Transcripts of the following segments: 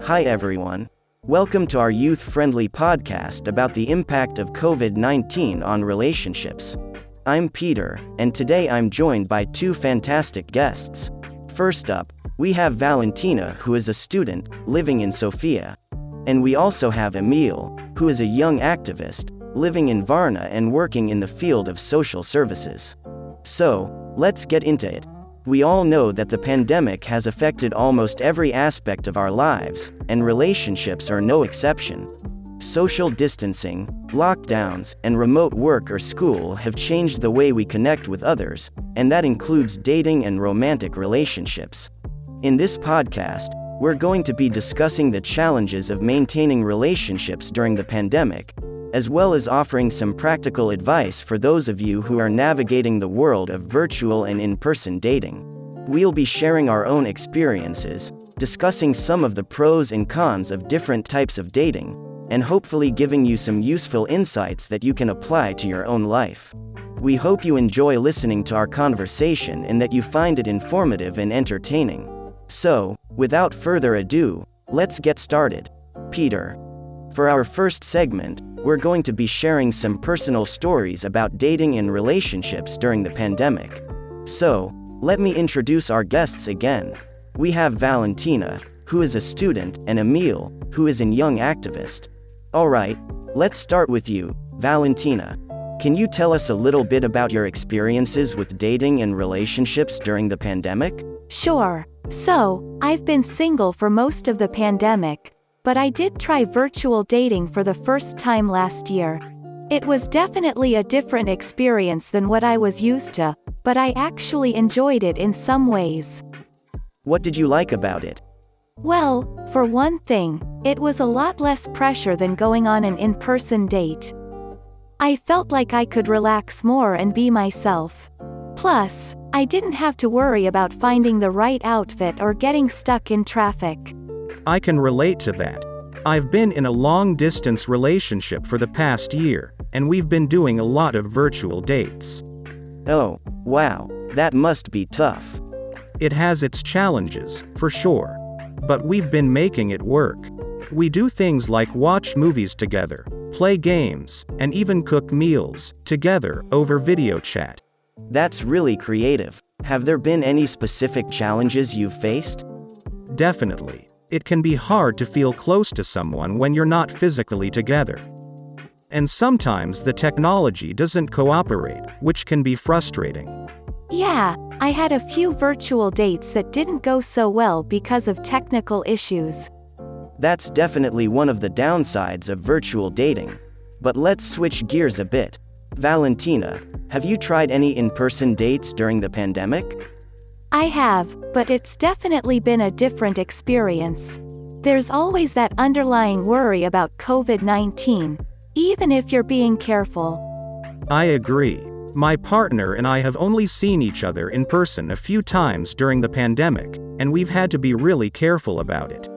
Hi everyone. Welcome to our youth-friendly podcast about the impact of COVID-19 on relationships. I'm Peter, and today I'm joined by two fantastic guests. First up, we have Valentina, who is a student, living in Sofia. And we also have Emil, who is a young activist, living in Varna and working in the field of social services. So, let's get into it. We all know that the pandemic has affected almost every aspect of our lives, and relationships are no exception. Social distancing, lockdowns, and remote work or school have changed the way we connect with others, and that includes dating and romantic relationships. In this podcast, we're going to be discussing the challenges of maintaining relationships during the pandemic, as well as offering some practical advice for those of you who are navigating the world of virtual and in-person dating. We'll be sharing our own experiences, discussing some of the pros and cons of different types of dating, and hopefully giving you some useful insights that you can apply to your own life. We hope you enjoy listening to our conversation and that you find it informative and entertaining. So, without further ado, let's get started. Peter. For our first segment, we're going to be sharing some personal stories about dating and relationships during the pandemic. So, let me introduce our guests again. We have Valentina, who is a student, and Emil, who is a young activist. Alright, let's start with you, Valentina. Can you tell us a little bit about your experiences with dating and relationships during the pandemic? Sure. So, I've been single for most of the pandemic, but I did try virtual dating for the first time last year. It was definitely a different experience than what I was used to, but I actually enjoyed it in some ways. What did you like about it? Well, for one thing, it was a lot less pressure than going on an in-person date. I felt like I could relax more and be myself. Plus, I didn't have to worry about finding the right outfit or getting stuck in traffic. I can relate to that. I've been in a long-distance relationship for the past year, and we've been doing a lot of virtual dates. Oh, wow, that must be tough. It has its challenges, for sure. But we've been making it work. We do things like watch movies together, play games, and even cook meals together over video chat. That's really creative. Have there been any specific challenges you've faced? Definitely. It can be hard to feel close to someone when you're not physically together. And sometimes the technology doesn't cooperate, which can be frustrating. Yeah, I had a few virtual dates that didn't go so well because of technical issues. That's definitely one of the downsides of virtual dating. But let's switch gears a bit. Valentina, have you tried any in-person dates during the pandemic? I have, but it's definitely been a different experience. There's always that underlying worry about COVID-19, even if you're being careful. I agree. My partner and I have only seen each other in person a few times during the pandemic, and we've had to be really careful about it.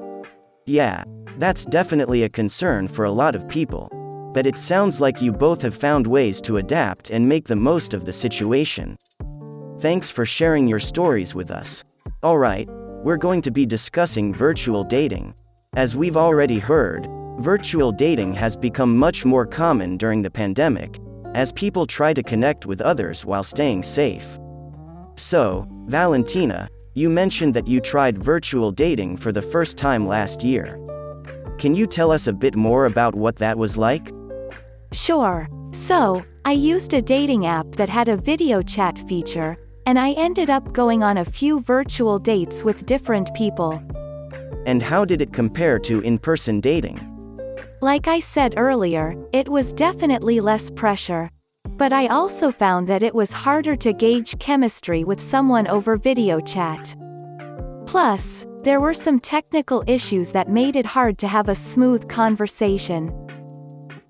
Yeah, that's definitely a concern for a lot of people. But it sounds like you both have found ways to adapt and make the most of the situation. Thanks for sharing your stories with us. Alright, we're going to be discussing virtual dating. As we've already heard, virtual dating has become much more common during the pandemic, as people try to connect with others while staying safe. So, Valentina, you mentioned that you tried virtual dating for the first time last year. Can you tell us a bit more about what that was like? Sure. So, I used a dating app that had a video chat feature, and I ended up going on a few virtual dates with different people. And how did it compare to in-person dating? Like I said earlier, it was definitely less pressure. But I also found that it was harder to gauge chemistry with someone over video chat. Plus, there were some technical issues that made it hard to have a smooth conversation.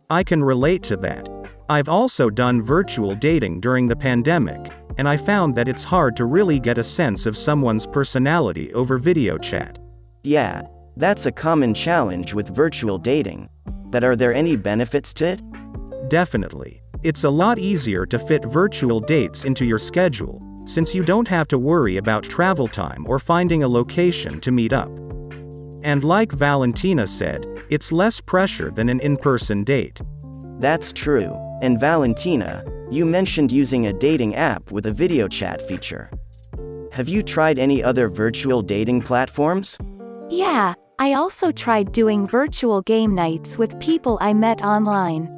I can relate to that. I've also done virtual dating during the pandemic, and I found that it's hard to really get a sense of someone's personality over video chat. Yeah, that's a common challenge with virtual dating. But are there any benefits to it? Definitely. It's a lot easier to fit virtual dates into your schedule, since you don't have to worry about travel time or finding a location to meet up. And like Valentina said, it's less pressure than an in-person date. That's true. And Valentina, you mentioned using a dating app with a video chat feature. Have you tried any other virtual dating platforms? Yeah, I also tried doing virtual game nights with people I met online.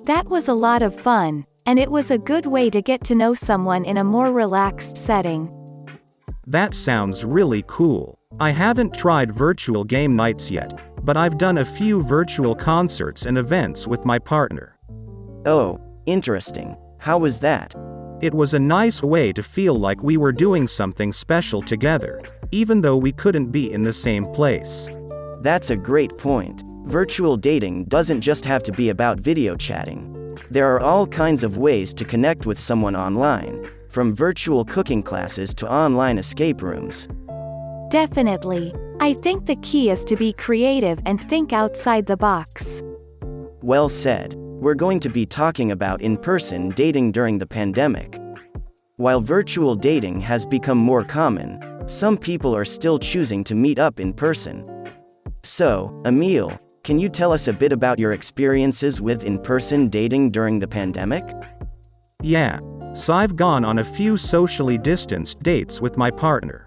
That was a lot of fun, and it was a good way to get to know someone in a more relaxed setting. That sounds really cool. I haven't tried virtual game nights yet, but I've done a few virtual concerts and events with my partner. Oh, interesting. How was that? It was a nice way to feel like we were doing something special together, even though we couldn't be in the same place. That's a great point. Virtual dating doesn't just have to be about video chatting. There are all kinds of ways to connect with someone online, from virtual cooking classes to online escape rooms. Definitely. I think the key is to be creative and think outside the box. Well said. We're going to be talking about in-person dating during the pandemic. While virtual dating has become more common, some people are still choosing to meet up in person. So, Emil, can you tell us a bit about your experiences with in-person dating during the pandemic? Yeah, so I've gone on a few socially distanced dates with my partner.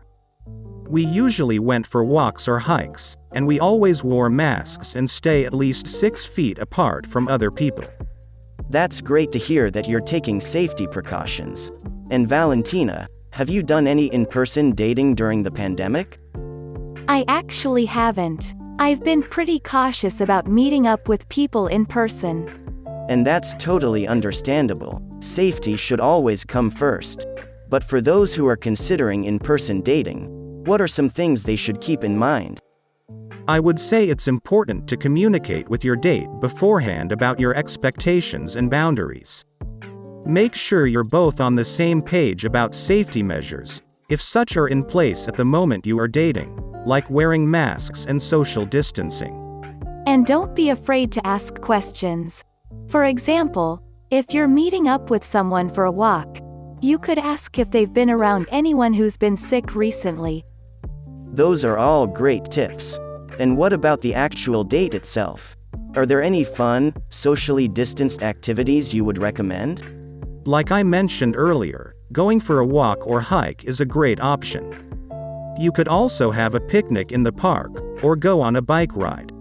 We usually went for walks or hikes, and we always wore masks and stay at least 6 feet apart from other people. That's great to hear that you're taking safety precautions. And Valentina, have you done any in-person dating during the pandemic? I actually haven't. I've been pretty cautious about meeting up with people in person. And that's totally understandable. Safety should always come first. But for those who are considering in-person dating, what are some things they should keep in mind? I would say it's important to communicate with your date beforehand about your expectations and boundaries. Make sure you're both on the same page about safety measures, if such are in place at the moment you are dating, like wearing masks and social distancing. And don't be afraid to ask questions. For example, if you're meeting up with someone for a walk, you could ask if they've been around anyone who's been sick recently. Those are all great tips. And what about the actual date itself? Are there any fun, socially distanced activities you would recommend? Like I mentioned earlier, going for a walk or hike is a great option. You could also have a picnic in the park, or go on a bike ride.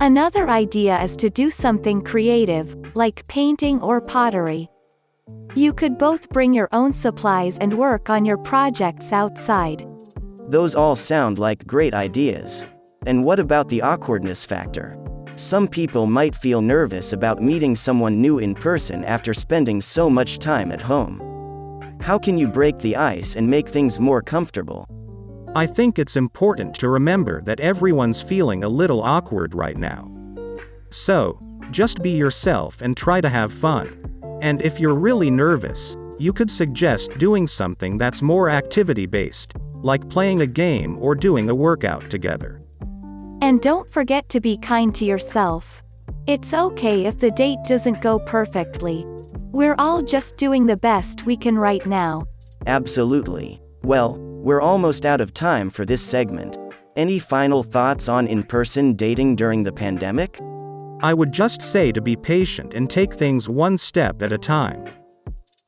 Another idea is to do something creative, like painting or pottery. You could both bring your own supplies and work on your projects outside. Those all sound like great ideas. And what about the awkwardness factor? Some people might feel nervous about meeting someone new in person after spending so much time at home. How can you break the ice and make things more comfortable? I think it's important to remember that everyone's feeling a little awkward right now. So, just be yourself and try to have fun. And if you're really nervous, you could suggest doing something that's more activity-based, like playing a game or doing a workout together. And don't forget to be kind to yourself. It's okay if the date doesn't go perfectly. We're all just doing the best we can right now. Absolutely. Well, we're almost out of time for this segment. Any final thoughts on in-person dating during the pandemic? I would just say to be patient and take things one step at a time.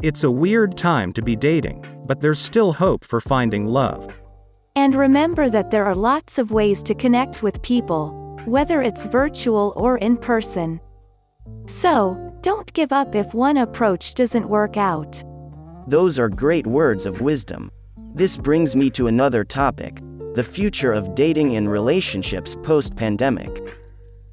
It's a weird time to be dating, but there's still hope for finding love. And remember that there are lots of ways to connect with people, whether it's virtual or in person. So, don't give up if one approach doesn't work out. Those are great words of wisdom. This brings me to another topic, the future of dating and relationships post-pandemic.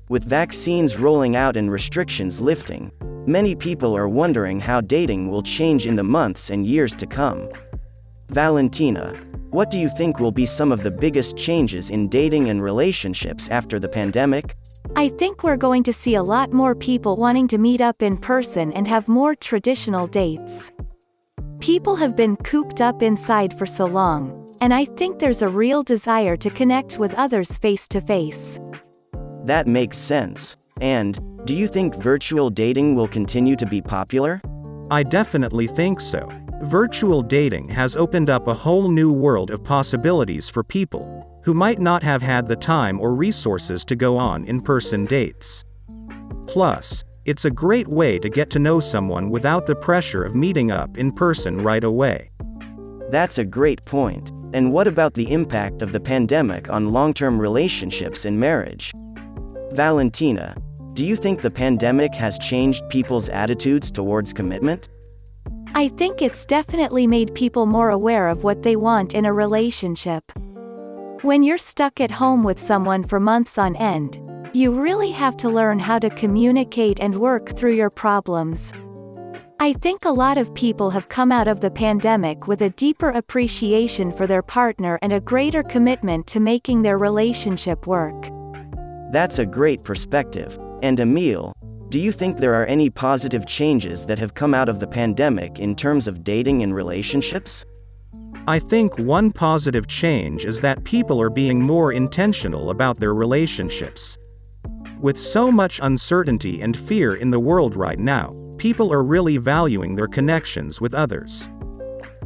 With vaccines rolling out and restrictions lifting, many people are wondering how dating will change in the months and years to come. Valentina, what do you think will be some of the biggest changes in dating and relationships after the pandemic? I think we're going to see a lot more people wanting to meet up in person and have more traditional dates. People have been cooped up inside for so long, and I think there's a real desire to connect with others face to face. That makes sense. And, do you think virtual dating will continue to be popular? I definitely think so. Virtual dating has opened up a whole new world of possibilities for people, who might not have had the time or resources to go on in-person dates. Plus, it's a great way to get to know someone without the pressure of meeting up in person right away. That's a great point. And what about the impact of the pandemic on long-term relationships and marriage? Valentina, do you think the pandemic has changed people's attitudes towards commitment? I think it's definitely made people more aware of what they want in a relationship. When you're stuck at home with someone for months on end, you really have to learn how to communicate and work through your problems. I think a lot of people have come out of the pandemic with a deeper appreciation for their partner and a greater commitment to making their relationship work. That's a great perspective. And Emil, do you think there are any positive changes that have come out of the pandemic in terms of dating and relationships? I think one positive change is that people are being more intentional about their relationships. With so much uncertainty and fear in the world right now, people are really valuing their connections with others.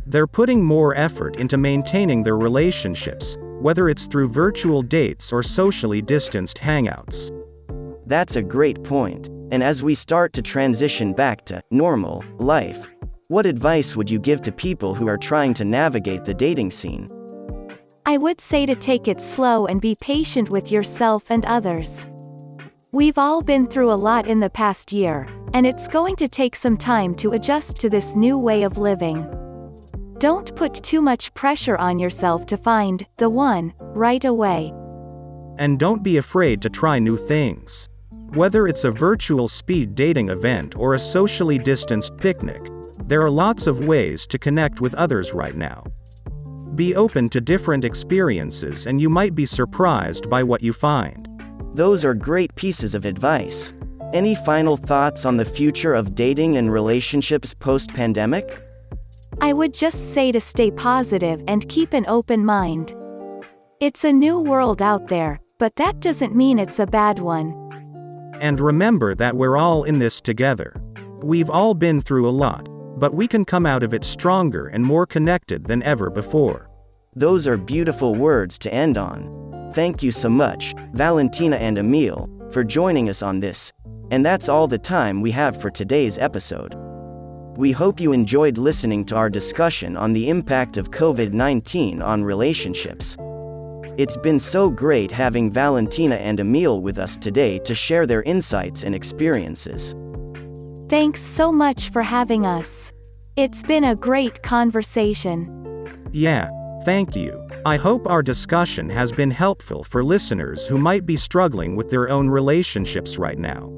They're putting more effort into maintaining their relationships, whether it's through virtual dates or socially distanced hangouts. That's a great point. And as we start to transition back to normal life, what advice would you give to people who are trying to navigate the dating scene? I would say to take it slow and be patient with yourself and others. We've all been through a lot in the past year, and it's going to take some time to adjust to this new way of living. Don't put too much pressure on yourself to find the one right away. And don't be afraid to try new things. Whether it's a virtual speed dating event or a socially distanced picnic, there are lots of ways to connect with others right now. Be open to different experiences and you might be surprised by what you find. Those are great pieces of advice. Any final thoughts on the future of dating and relationships post-pandemic? I would just say to stay positive and keep an open mind. It's a new world out there, but that doesn't mean it's a bad one. And remember that we're all in this together. We've all been through a lot, but we can come out of it stronger and more connected than ever before. Those are beautiful words to end on. Thank you so much, Valentina and Emil, for joining us on this. And that's all the time we have for today's episode. We hope you enjoyed listening to our discussion on the impact of COVID-19 on relationships. It's been so great having Valentina and Emil with us today to share their insights and experiences. Thanks so much for having us. It's been a great conversation. Yeah, thank you. I hope our discussion has been helpful for listeners who might be struggling with their own relationships right now.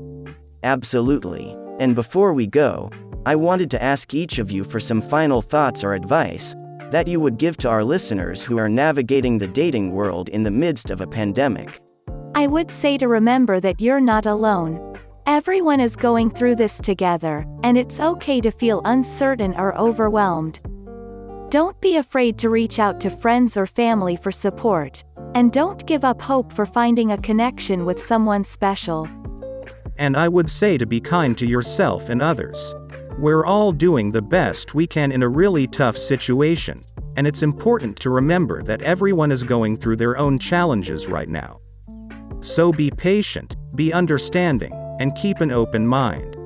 Absolutely. And before we go, I wanted to ask each of you for some final thoughts or advice that you would give to our listeners who are navigating the dating world in the midst of a pandemic. I would say to remember that you're not alone. Everyone is going through this together, and it's okay to feel uncertain or overwhelmed. Don't be afraid to reach out to friends or family for support, and don't give up hope for finding a connection with someone special. And I would say to be kind to yourself and others. We're all doing the best we can in a really tough situation, and it's important to remember that everyone is going through their own challenges right now. So be patient, be understanding, and keep an open mind.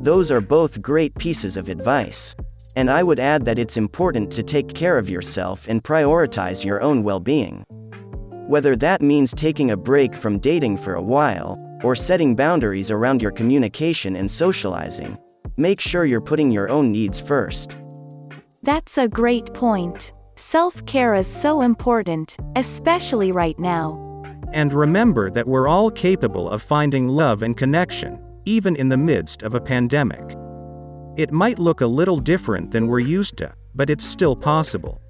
Those are both great pieces of advice. And I would add that it's important to take care of yourself and prioritize your own well-being. Whether that means taking a break from dating for a while, or setting boundaries around your communication and socializing, make sure you're putting your own needs first. That's a great point. Self-care is so important, especially right now. And remember that we're all capable of finding love and connection, even in the midst of a pandemic. It might look a little different than we're used to, but it's still possible.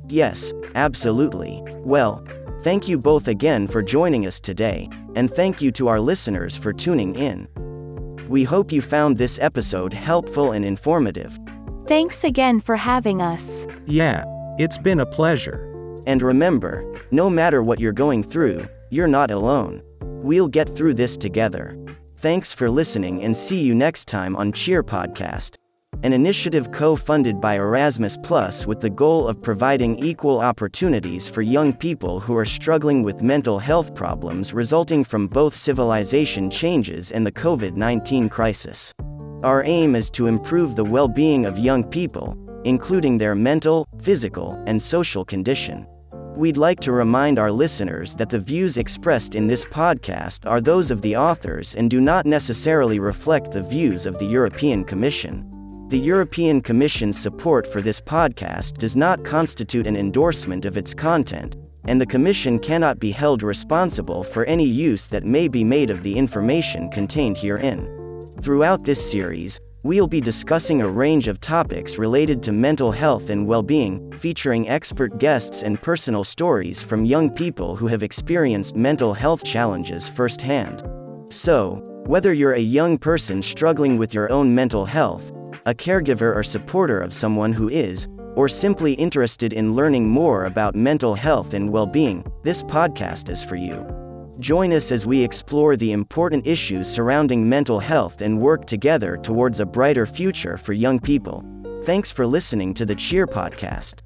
Yes, absolutely. Well, thank you both again for joining us today, and thank you to our listeners for tuning in. We hope you found this episode helpful and informative. Thanks again for having us. Yeah, it's been a pleasure. And remember, no matter what you're going through, you're not alone. We'll get through this together. Thanks for listening and see you next time on Cheer Podcast. an initiative co-funded by Erasmus Plus with the goal of providing equal opportunities for young people who are struggling with mental health problems resulting from both civilization changes and the COVID-19 crisis. Our aim is to improve the well-being of young people, including their mental, physical, and social condition. We'd like to remind our listeners that the views expressed in this podcast are those of the authors and do not necessarily reflect the views of the European Commission. The European Commission's support for this podcast does not constitute an endorsement of its content, and the Commission cannot be held responsible for any use that may be made of the information contained herein. Throughout this series, we'll be discussing a range of topics related to mental health and well-being, featuring expert guests and personal stories from young people who have experienced mental health challenges firsthand. So, whether you're a young person struggling with your own mental health, a caregiver or supporter of someone who is, or simply interested in learning more about mental health and well-being, this podcast is for you. Join us as we explore the important issues surrounding mental health and work together towards a brighter future for young people. Thanks for listening to the Cheer Podcast.